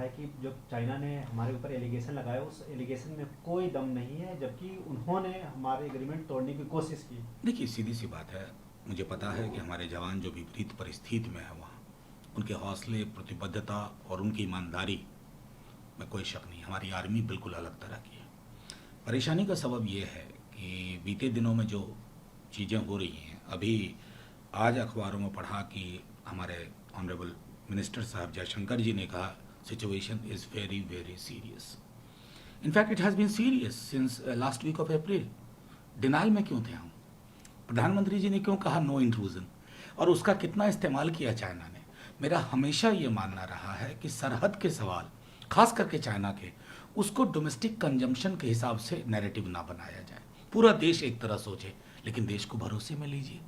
है कि जो चाइना ने हमारे ऊपर एलिगेशन लगाया उस एलिगेशन में कोई दम नहीं है, जबकि उन्होंने हमारे एग्रीमेंट तोड़ने की कोशिश की। देखिए, सीधी सी बात है, मुझे पता है कि हमारे जवान जो विपरीत परिस्थिति में है वहाँ, उनके हौसले, प्रतिबद्धता और उनकी ईमानदारी में कोई शक नहीं। हमारी आर्मी बिल्कुल अलग तरह की है। परेशानी का सबब ये है कि बीते दिनों में जो चीज़ें हो रही हैं, अभी आज अखबारों में पढ़ा कि हमारे ऑनरेबल मिनिस्टर साहब जयशंकर जी ने कहा situation is very very serious. In fact it has been serious since last week of April. Denial में क्यों थे हम? प्रधानमंत्री जी ने क्यों कहा नो इंट्रूजन, और उसका कितना इस्तेमाल किया चाइना ने? मेरा हमेशा ये मानना रहा है कि सरहद के सवाल, खास करके चाइना के, उसको डोमेस्टिक कंजम्पशन के हिसाब से नैरेटिव ना बनाया जाए। पूरा देश एक तरह सोचे, लेकिन देश को भरोसे में लीजिए,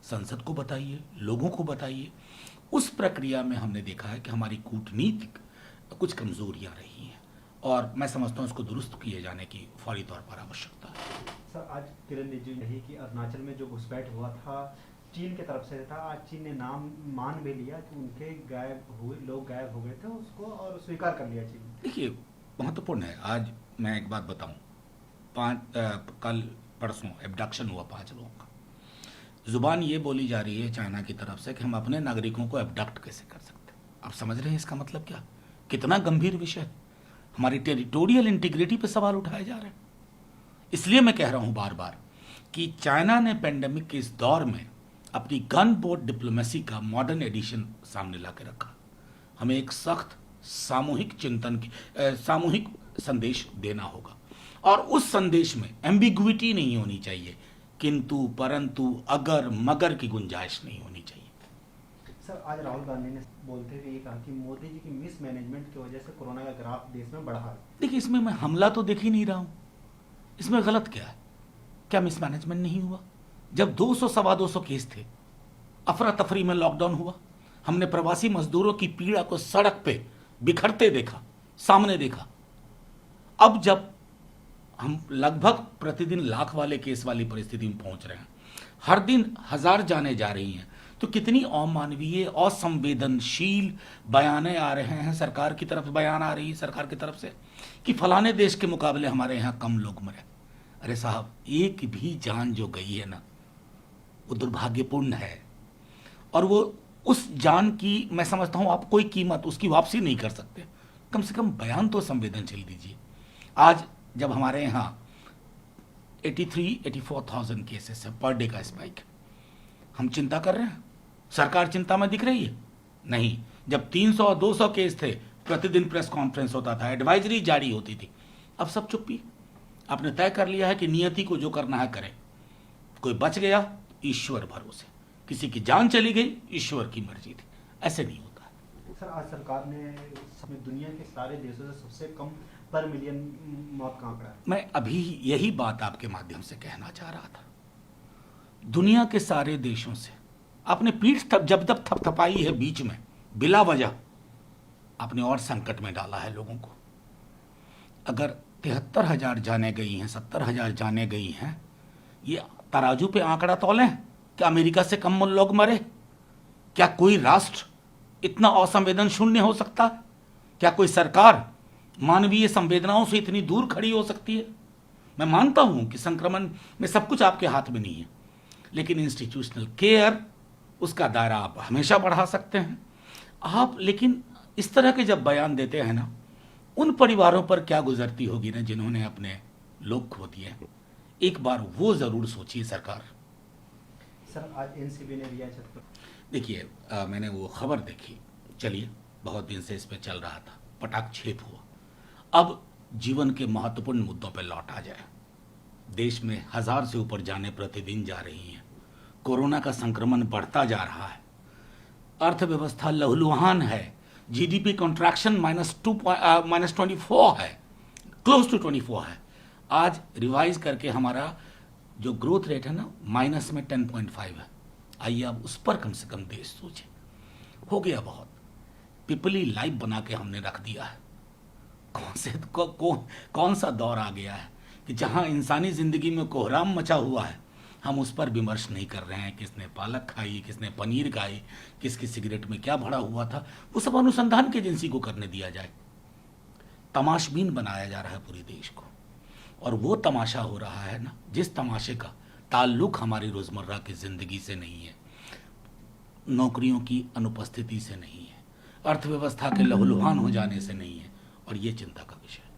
संसद को बताइए, लोगों को बताइए। उस प्रक्रिया में हमने देखा है कि हमारी कूटनीतिक कुछ कमजोरियां रही हैं, और मैं समझता हूँ इसको दुरुस्त किए जाने की फौरी तौर पर आवश्यकता है। सर, आज किरण रिजिजू ने कि अरुणाचल में जो घुसपैठ हुआ था चीन की तरफ से था। आज चीन ने नाम मान भी लिया कि उनके लोग गायब हो गए थे, उसको और स्वीकार कर लिया चीन। देखिए, महत्वपूर्ण है। आज मैं एक बात बताऊं, कल परसों एब्डक्शन हुआ 5 लोगों का। जुबान ये बोली जा रही है चाइना की तरफ से कि हम अपने नागरिकों को एब्डक्ट कैसे कर सकते हैं। आप समझ रहे हैं इसका मतलब क्या? कितना गंभीर विषय है। हमारी टेरिटोरियल इंटीग्रिटी पे सवाल उठाए जा रहे हैं। इसलिए मैं कह रहा हूं बार बार कि चाइना ने पेंडेमिक के इस दौर में अपनी गन बोर्ड डिप्लोमेसी का मॉडर्न एडिशन सामने ला के रखा। हमें एक सख्त सामूहिक सामूहिक संदेश देना होगा, और उस संदेश में एम्बिग्विटी नहीं होनी चाहिए, किंतु परंतु अगर मगर की गुंजाइश नहीं होनी चाहिए। सर, आज राहुल गांधी ने बोलते हुए ये कहा कि मोदी जी की मिसमैनेजमेंट की वजह से कोरोना का ग्राफ देश में बढ़ा है। देखिए, इसमें मैं हमला तो देख ही नहीं रहा हूं। इसमें गलत क्या है? क्या मिसमैनेजमेंट नहीं हुआ? जब 200 सवा 200 केस थे, अफरा तफरी में लॉकडाउन हुआ, हमने प्रवासी मजदूरों की पीड़ा को सड़क पे बिखरते देखा, सामने देखा। अब जब हम लगभग प्रतिदिन लाख वाले केस वाली परिस्थिति में पहुंच रहे हैं, हर दिन 1000 जाने जा रही हैं, तो कितनी अमानवीय, असंवेदनशील बयानें आ रहे हैं। सरकार की तरफ बयान आ रही है, सरकार की तरफ से, कि फलाने देश के मुकाबले हमारे यहाँ कम लोग मरे। अरे साहब, एक भी जान जो गई है ना, वो दुर्भाग्यपूर्ण है, और वो उस जान की मैं समझता हूं आप कोई कीमत उसकी वापसी नहीं कर सकते। कम से कम बयान तो संवेदनशील दीजिए। आज जब हमारे यहाँ 84,000 केसेस है पर डे का स्पाइक, हम चिंता कर रहे हैं? सरकार चिंता में दिख रही है? नहीं। जब 300 और 200 केस थे, प्रतिदिन प्रेस कॉन्फ्रेंस होता था, एडवाइजरी जारी होती थी। अब सब चुप्पी। आपने तय कर लिया है कि नियति को जो करना है करें। कोई बच गया, ईश्वर भरोसे, किसी की जान चली गई, ईश्वर की मर्जी थी। ऐसे नहीं होता है। सर, आज सरकार ने दुनिया के सारे देशों से सबसे कम पर मिलियन मौत का आंकड़ा है। मैं अभी यही बात आपके माध्यम से कहना चाह रहा था। दुनिया के सारे देशों से आपने पीठ जब तक थपथपाई है बीच में, बिला वजह आपने और संकट में डाला है लोगों को। अगर 73,000 जाने गई हैं, 70,000 जाने गई हैं, ये तराजू पे आंकड़ा तौलें? क्या अमेरिका से कम लोग मरे? क्या कोई राष्ट्र इतना असंवेदन शून्य हो सकता है? क्या कोई सरकार मानवीय संवेदनाओं से इतनी दूर खड़ी हो सकती है? मैं मानता हूं कि संक्रमण में सब कुछ आपके हाथ में नहीं है, लेकिन इंस्टीट्यूशनल केयर, उसका दायरा आप हमेशा बढ़ा सकते हैं आप। लेकिन इस तरह के जब बयान देते हैं ना, उन परिवारों पर क्या गुजरती होगी ना जिन्होंने अपने लोग खो दिए। एक बार वो जरूर सोचिए सरकार। सर, आज एनसीबी ने रिया चतुर, देखिए, मैंने वो खबर देखी, चलिए, बहुत दिन से इस पे चल रहा था, पटाक्षेप हुआ। अब जीवन के महत्वपूर्ण मुद्दों पर लौट आ जाए। देश में 1000 से ऊपर जाने प्रतिदिन जा रही हैं। कोरोना का संक्रमण बढ़ता जा रहा है। अर्थव्यवस्था लहूलुहान है। जीडीपी कॉन्ट्रैक्शन -24 है, क्लोज टू 24 है। आज रिवाइज करके हमारा जो ग्रोथ रेट है ना, माइनस में 10.5 है। आइए अब उस पर कम से कम देश सोचे। हो गया बहुत। पिपली लाइव बना के हमने रख दिया है। कौन सा दौर आ गया है कि जहां इंसानी जिंदगी में कोहराम मचा हुआ है, हम उस पर विमर्श नहीं कर रहे हैं। किसने पालक खाई, किसने पनीर खाई, किसकी सिगरेट में क्या भरा हुआ था, वो सब अनुसंधान की एजेंसी को करने दिया जाए। तमाशबीन बनाया जा रहा है पूरे देश को। और वो तमाशा हो रहा है ना, जिस तमाशे का ताल्लुक हमारी रोज़मर्रा की ज़िंदगी से नहीं है, नौकरियों की अनुपस्थिति से नहीं है, अर्थव्यवस्था के लहूलुहान हो जाने से नहीं है, और ये चिंता का विषय है।